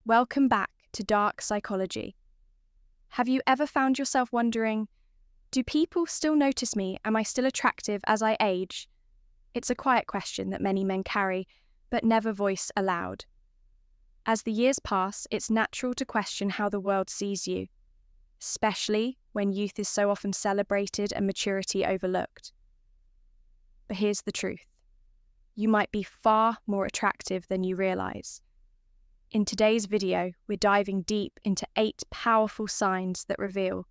Welcome back to Dark Psychology. Have you ever found yourself wondering, do people still notice me? Am I still attractive as I age? It's a quiet question that many men carry, but never voice aloud. As the years pass, it's natural to question how the world sees you, especially when youth is so often celebrated and maturity overlooked. But here's the truth. You might be far more attractive than you realize. In today's video, we're diving deep into 8 powerful signs that reveal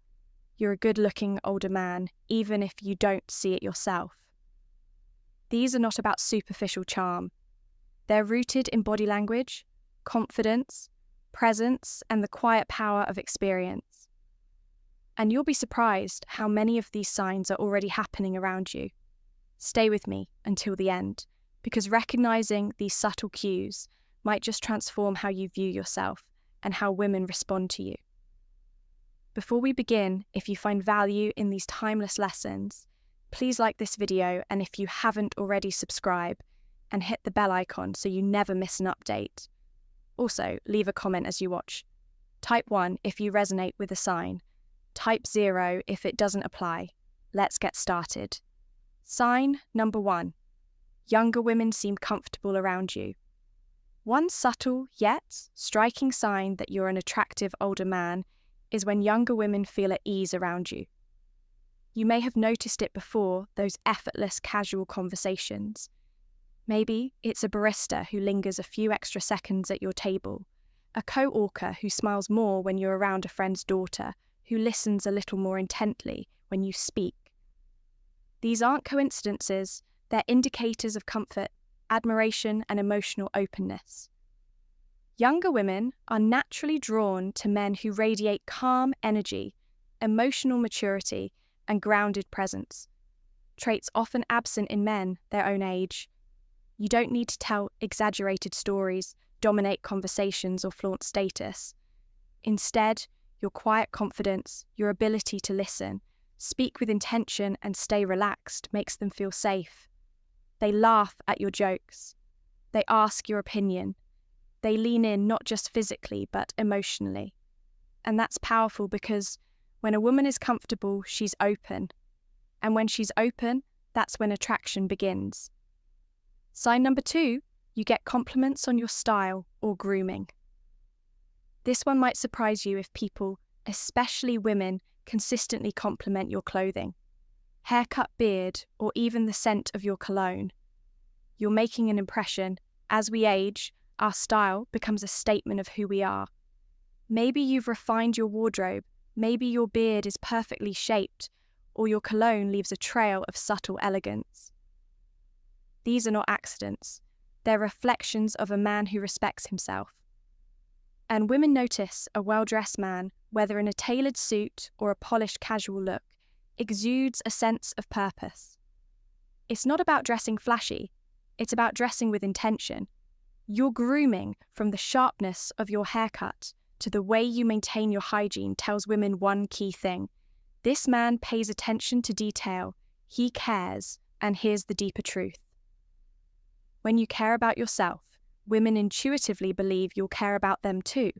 you're a good-looking older man, even if you don't see it yourself. These are not about superficial charm. They're rooted in body language, confidence, presence, and the quiet power of experience. And you'll be surprised how many of these signs are already happening around you. Stay with me until the end, because recognizing these subtle cues might just transform how you view yourself and how women respond to you. Before we begin, if you find value in these timeless lessons, please like this video, and if you haven't already, subscribe and hit the bell icon so you never miss an update. Also, leave a comment as you watch. Type 1 if you resonate with a sign. Type 0 if it doesn't apply. Let's get started. Sign number 1. Younger women seem comfortable around you. One subtle yet striking sign that you're an attractive older man is when younger women feel at ease around you. You may have noticed it before, those effortless, casual conversations. Maybe it's a barista who lingers a few extra seconds at your table, a co-worker who smiles more when you're around a friend's daughter, who listens a little more intently when you speak. These aren't coincidences, they're indicators of comfort, admiration, and emotional openness. Younger women are naturally drawn to men who radiate calm energy, emotional maturity, and grounded presence, traits often absent in men their own age. You don't need to tell exaggerated stories, dominate conversations, or flaunt status. Instead, your quiet confidence, your ability to listen, speak with intention, and stay relaxed makes them feel safe. They laugh at your jokes. They ask your opinion. They lean in not just physically, but emotionally. And that's powerful because when a woman is comfortable, she's open. And when she's open, that's when attraction begins. Sign number 2, you get compliments on your style or grooming. This one might surprise you if people, especially women, consistently compliment your clothing, haircut, beard, or even the scent of your cologne. You're making an impression. As we age, our style becomes a statement of who we are. Maybe you've refined your wardrobe, maybe your beard is perfectly shaped, or your cologne leaves a trail of subtle elegance. These are not accidents. They're reflections of a man who respects himself. And women notice a well-dressed man, whether in a tailored suit or a polished casual look, exudes a sense of purpose. It's not about dressing flashy, it's about dressing with intention. Your grooming, from the sharpness of your haircut to the way you maintain your hygiene, tells women one key thing. This man pays attention to detail, he cares, and here's the deeper truth. When you care about yourself, women intuitively believe you'll care about them too.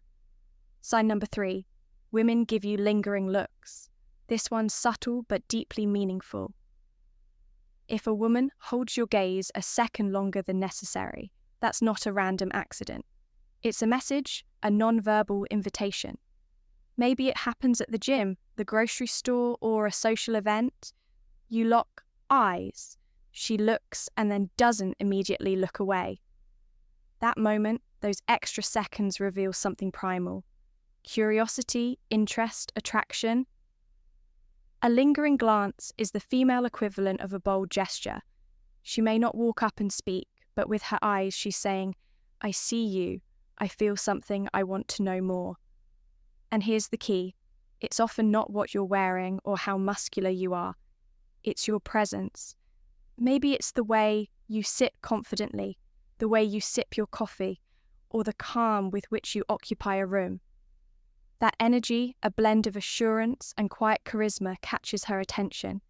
Sign number 3, women give you lingering looks. This one's subtle but deeply meaningful. If a woman holds your gaze a second longer than necessary, that's not a random accident. It's a message, a non-verbal invitation. Maybe it happens at the gym, the grocery store, or a social event. You lock eyes. She looks and then doesn't immediately look away. That moment, those extra seconds reveal something primal. Curiosity, interest, attraction. A lingering glance is the female equivalent of a bold gesture. She may not walk up and speak, but with her eyes she's saying, I see you, I feel something, I want to know more. And here's the key. It's often not what you're wearing or how muscular you are. It's your presence. Maybe it's the way you sit confidently, the way you sip your coffee, or the calm with which you occupy a room. That energy, a blend of assurance and quiet charisma, catches her attention.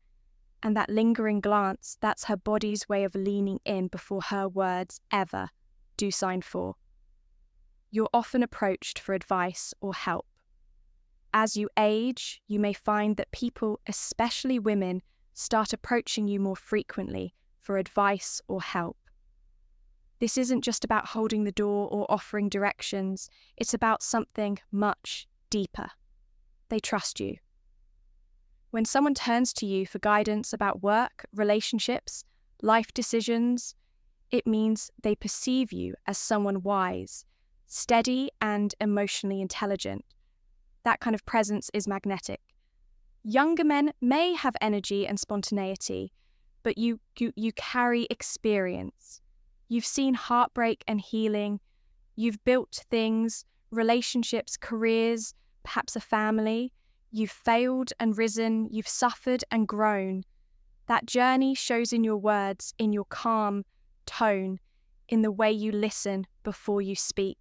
And that lingering glance, that's her body's way of leaning in before her words ever do sign 4. you're often approached for advice or help. As you age, you may find that people, especially women, start approaching you more frequently for advice or help. This isn't just about holding the door or offering directions, it's about something much deeper. They trust you. When someone turns to you for guidance about work, relationships, life decisions, it means they perceive you as someone wise, steady, and emotionally intelligent. That kind of presence is magnetic. Younger men may have energy and spontaneity, but you carry experience. You've seen heartbreak and healing. You've built things, relationships, careers, perhaps a family. You've failed and risen. You've suffered and grown. That journey shows in your words, in your calm tone, in the way you listen before you speak.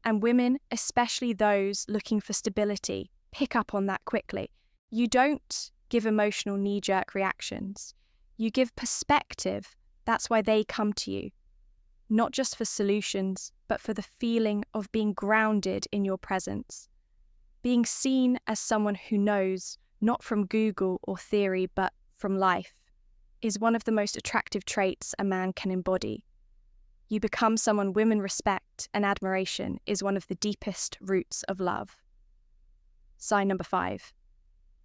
And women, especially those looking for stability, pick up on that quickly. You don't give emotional knee-jerk reactions. You give perspective. That's why they come to you. Not just for solutions, but for the feeling of being grounded in your presence. Being seen as someone who knows, not from Google or theory, but from life, is one of the most attractive traits a man can embody. You become someone women respect, and admiration is one of the deepest roots of love. Sign number 5.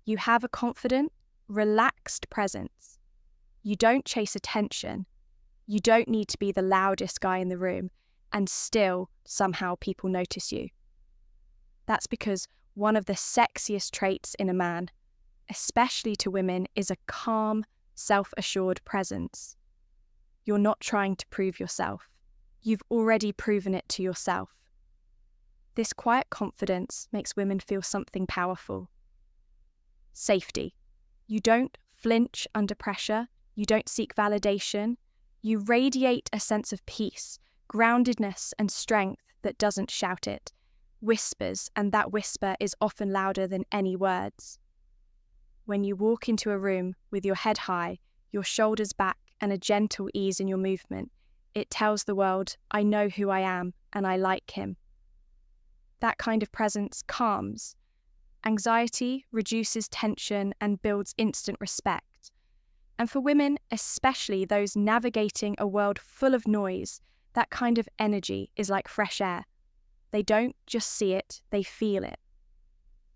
You have a confident, relaxed presence. You don't chase attention. You don't need to be the loudest guy in the room, and still somehow people notice you. That's because one of the sexiest traits in a man, especially to women, is a calm, self-assured presence. You're not trying to prove yourself. You've already proven it to yourself. This quiet confidence makes women feel something powerful. Safety. You don't flinch under pressure. You don't seek validation. You radiate a sense of peace, groundedness, and strength that doesn't shout it, whispers, and that whisper is often louder than any words. When you walk into a room with your head high, your shoulders back, and a gentle ease in your movement, it tells the world, I know who I am, and I like him. That kind of presence calms. Anxiety reduces tension and builds instant respect. And for women, especially those navigating a world full of noise, that kind of energy is like fresh air. They don't just see it, they feel it.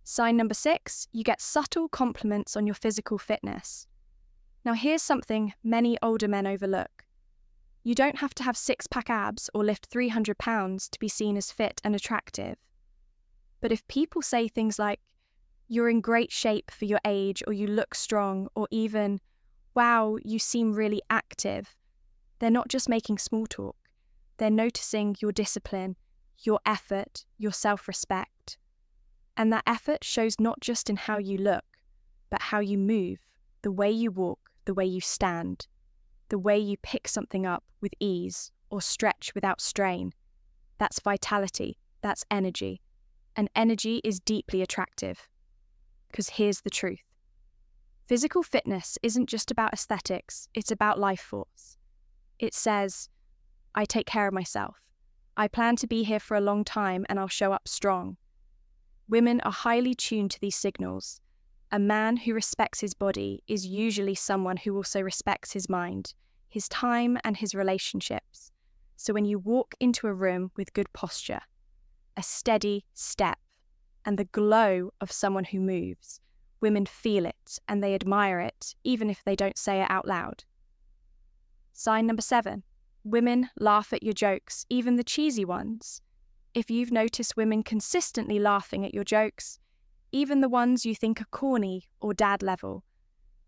Sign number 6, you get subtle compliments on your physical fitness. Now here's something many older men overlook. You don't have to have 6-pack abs or lift 300 pounds to be seen as fit and attractive. But if people say things like, you're in great shape for your age, or you look strong, or even, wow, you seem really active, they're not just making small talk. They're noticing your discipline, your effort, your self-respect. And that effort shows not just in how you look, but how you move, the way you walk, the way you stand, the way you pick something up with ease or stretch without strain. That's vitality, that's energy. And energy is deeply attractive. Because here's the truth. Physical fitness isn't just about aesthetics, it's about life force. It says, I take care of myself. I plan to be here for a long time and I'll show up strong. Women are highly tuned to these signals. A man who respects his body is usually someone who also respects his mind, his time, and his relationships. So when you walk into a room with good posture, a steady step, and the glow of someone who moves, women feel it and they admire it, even if they don't say it out loud. Sign number 7. Women laugh at your jokes, even the cheesy ones. If you've noticed women consistently laughing at your jokes, even the ones you think are corny or dad level,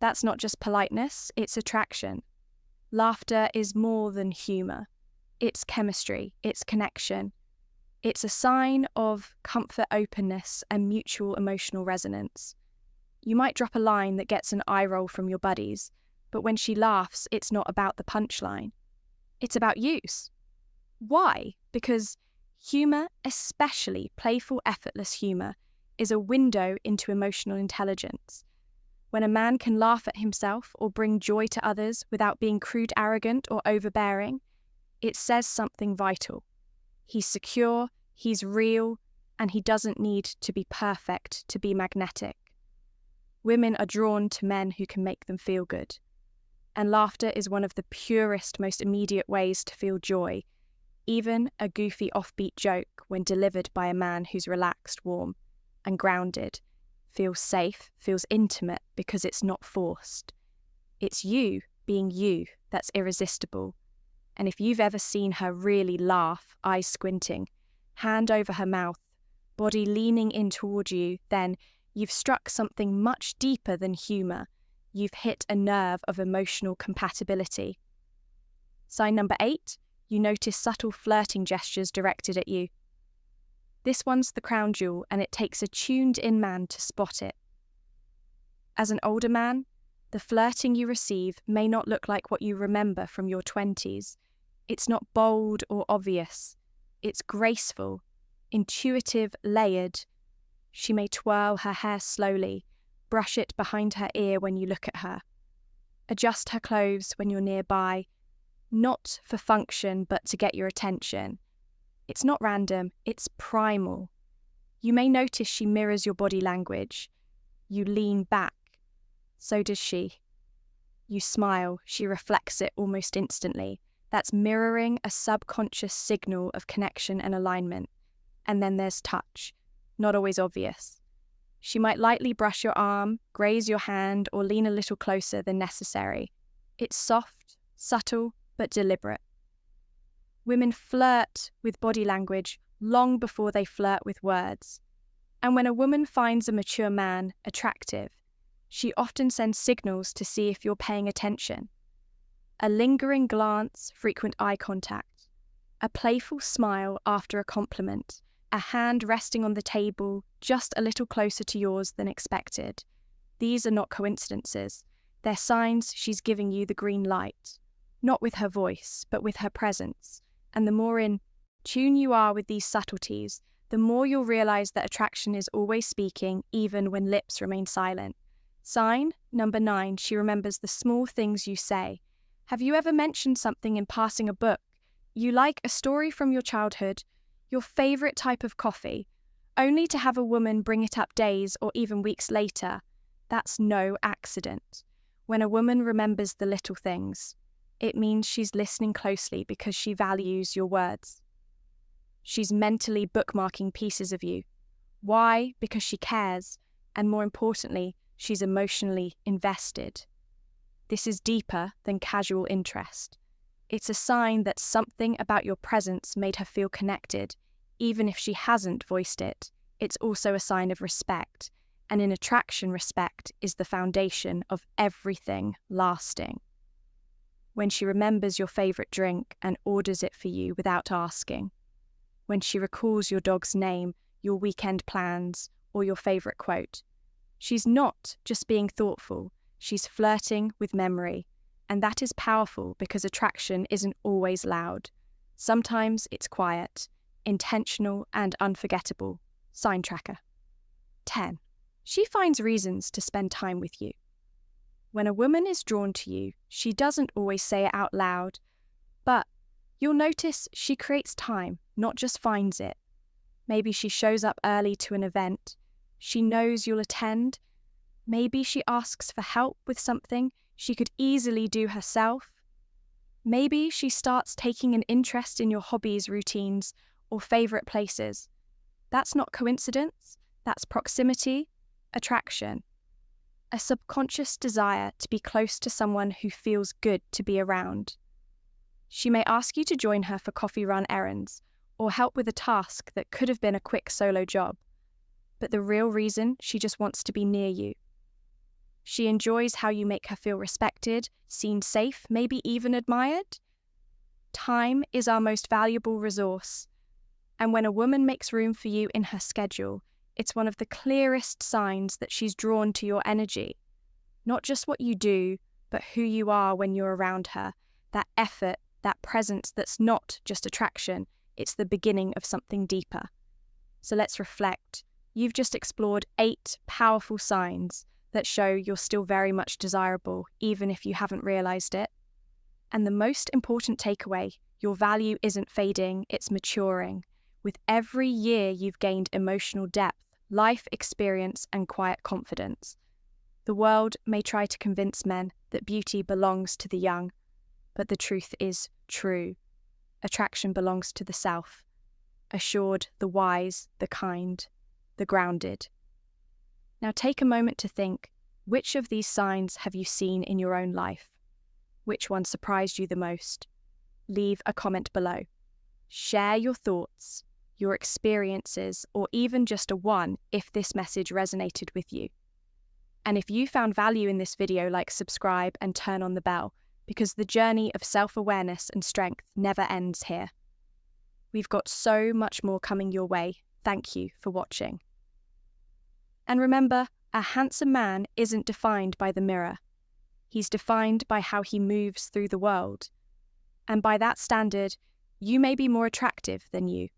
that's not just politeness, it's attraction. Laughter is more than humour. It's chemistry, it's connection. It's a sign of comfort, openness, and mutual emotional resonance. You might drop a line that gets an eye roll from your buddies, but when she laughs, it's not about the punchline. It's about use. Why? Because humour, especially playful, effortless humour, is a window into emotional intelligence. When a man can laugh at himself or bring joy to others without being crude, arrogant, or overbearing, it says something vital. He's secure, He's real, and he doesn't need to be perfect to be magnetic. Women are drawn to men who can make them feel good. And laughter is one of the purest, most immediate ways to feel joy. Even a goofy offbeat joke, when delivered by a man who's relaxed, warm, and grounded, feels safe, feels intimate because it's not forced. It's you being you that's irresistible. And if you've ever seen her really laugh, eyes squinting, hand over her mouth, body leaning in toward you, then you've struck something much deeper than humour. You've hit a nerve of emotional compatibility. Sign number 8, you notice subtle flirting gestures directed at you. This one's the crown jewel, and it takes a tuned-in man to spot it. As an older man, the flirting you receive may not look like what you remember from your 20s. It's not bold or obvious. It's graceful, intuitive, layered. She may twirl her hair slowly, brush it behind her ear when you look at her, adjust her clothes when you're nearby, not for function but to get your attention. It's not random, it's primal. You may notice she mirrors your body language. You lean back. So does she. You smile, she reflects it almost instantly. That's mirroring a subconscious signal of connection and alignment. And then there's touch, not always obvious. She might lightly brush your arm, graze your hand, or lean a little closer than necessary. It's soft, subtle, but deliberate. Women flirt with body language long before they flirt with words. And when a woman finds a mature man attractive, she often sends signals to see if you're paying attention. A lingering glance, frequent eye contact, a playful smile after a compliment, a hand resting on the table just a little closer to yours than expected. These are not coincidences. They're signs she's giving you the green light, not with her voice, but with her presence. And the more in tune you are with these subtleties, the more you'll realize that attraction is always speaking, even when lips remain silent. Sign number 9, she remembers the small things you say. Have you ever mentioned something in passing a book? You like a story from your childhood, your favorite type of coffee, only to have a woman bring it up days or even weeks later? That's no accident. When a woman remembers the little things, it means she's listening closely because she values your words. She's mentally bookmarking pieces of you. Why? Because she cares, and more importantly, she's emotionally invested. This is deeper than casual interest. It's a sign that something about your presence made her feel connected, even if she hasn't voiced it. It's also a sign of respect, and in attraction, respect is the foundation of everything lasting. When she remembers your favorite drink and orders it for you without asking. When she recalls your dog's name, your weekend plans, or your favorite quote. She's not just being thoughtful, she's flirting with memory. And that is powerful because attraction isn't always loud. Sometimes it's quiet, intentional, and unforgettable. Sign tracker. 10. She finds reasons to spend time with you. When a woman is drawn to you, she doesn't always say it out loud, but you'll notice she creates time, not just finds it. Maybe she shows up early to an event. She knows you'll attend. Maybe she asks for help with something she could easily do herself. Maybe she starts taking an interest in your hobbies, routines, or favorite places. That's not coincidence. That's proximity, attraction. A subconscious desire to be close to someone who feels good to be around. She may ask you to join her for coffee run errands or help with a task that could have been a quick solo job. But the real reason, she just wants to be near you. She enjoys how you make her feel respected, seen safe, maybe even admired. Time is our most valuable resource. And when a woman makes room for you in her schedule, it's one of the clearest signs that she's drawn to your energy. Not just what you do, but who you are when you're around her. That effort, that presence that's not just attraction, it's the beginning of something deeper. So let's reflect. You've just explored 8 powerful signs that show you're still very much desirable, even if you haven't realized it. And the most important takeaway, your value isn't fading, it's maturing. With every year, you've gained emotional depth, life experience, and quiet confidence. The world may try to convince men that beauty belongs to the young, but the truth is true. Attraction belongs to the self, assured, the wise, the kind, the grounded. Now take a moment to think, which of these signs have you seen in your own life? Which one surprised you the most? Leave a comment below. Share your thoughts, your experiences, or even just a one if this message resonated with you. And if you found value in this video, subscribe and turn on the bell, because the journey of self-awareness and strength never ends here. We've got so much more coming your way. Thank you for watching. And remember, a handsome man isn't defined by the mirror. He's defined by how he moves through the world. And by that standard, you may be more attractive than you.